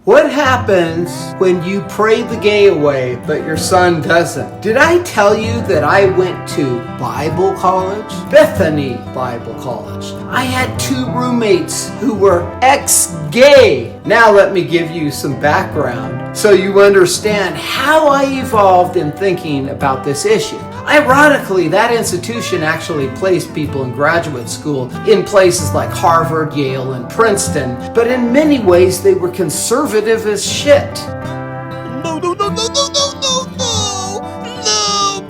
What happens when you pray the gay away, but your son doesn't? Did I tell you that I went to Bible college? Bethany Bible College. I had 2 roommates who were ex-gay. Now let me give you some background so you understand how I evolved in thinking about this issue. Ironically, that institution actually placed people in graduate school in places like Harvard, Yale, and Princeton, but in many ways they were conservative as shit. No,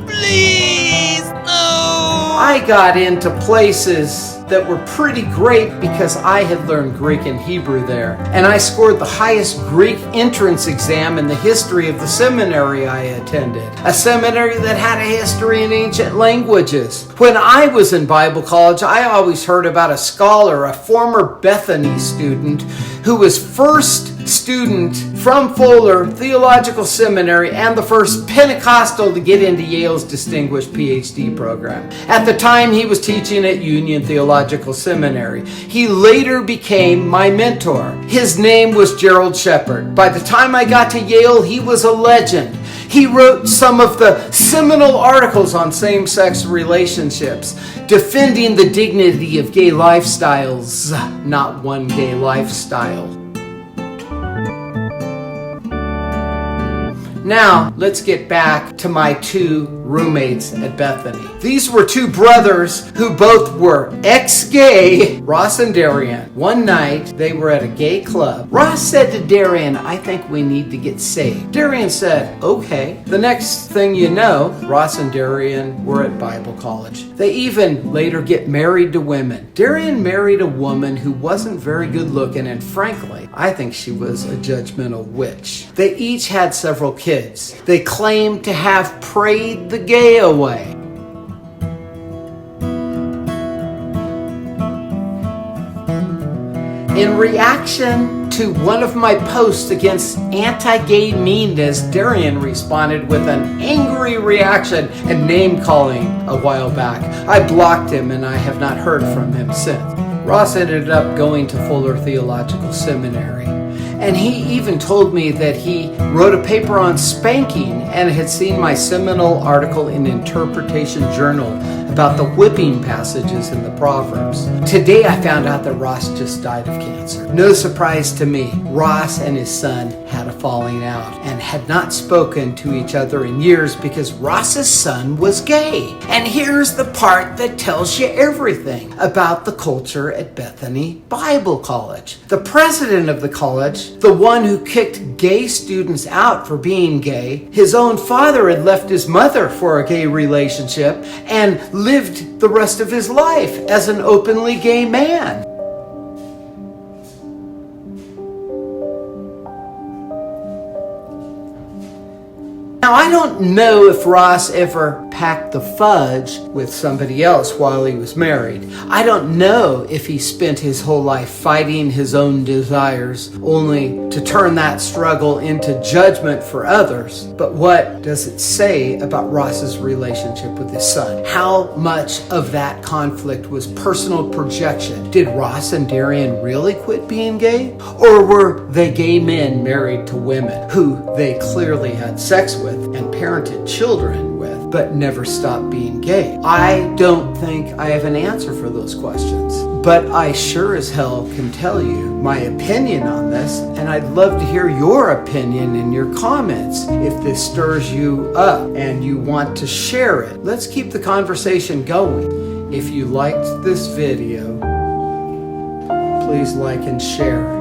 please, no! I got into places that were pretty great because I had learned Greek and Hebrew there, and I scored the highest Greek entrance exam in the history of the seminary I attended, a seminary that had a history in ancient languages. When I was in Bible college, I always heard about a scholar, a former Bethany student, who was first student from Fuller Theological Seminary and the first Pentecostal to get into Yale's distinguished PhD program. At the time, he was teaching at Union Theological Seminary. He later became my mentor. His name was Gerald Shepard. By the time I got to Yale, he was a legend. He wrote some of the seminal articles on same-sex relationships, defending the dignity of gay lifestyles, not one gay lifestyle. Now, let's get back to my 2 roommates at Bethany. These were 2 brothers who both were ex-gay, Ross and Darian. One night, they were at a gay club. Ross said to Darian, "I think we need to get saved." Darian said, "Okay." The next thing you know, Ross and Darian were at Bible college. They even later get married to women. Darian married a woman who wasn't very good looking, and frankly, I think she was a judgmental witch. They each had several kids. They claimed to have prayed the gay away. In reaction to one of my posts against anti-gay meanness, Darian responded with an angry reaction and name-calling a while back. I blocked him and I have not heard from him since. Ross ended up going to Fuller Theological Seminary, and he even told me that he wrote a paper on spanking and had seen my seminal article in Interpretation Journal about the whipping passages in the Proverbs. Today I found out that Ross just died of cancer. No surprise to me, Ross and his son had a falling out and had not spoken to each other in years because Ross's son was gay. And here's the part that tells you everything about the culture at Bethany Bible College. The president of the college, the one who kicked gay students out for being gay, his own father had left his mother for a gay relationship and lived the rest of his life as an openly gay man. Now, I don't know if Ross ever packed the fudge with somebody else while he was married. I don't know if he spent his whole life fighting his own desires only to turn that struggle into judgment for others. But what does it say about Ross's relationship with his son? How much of that conflict was personal projection? Did Ross and Darian really quit being gay? Or were they gay men married to women who they clearly had sex with and parented children with, but never stopped being gay? I don't think I have an answer for those questions, but I sure as hell can tell you my opinion on this, and I'd love to hear your opinion in your comments if this stirs you up and you want to share it. Let's keep the conversation going. If you liked this video, please like and share.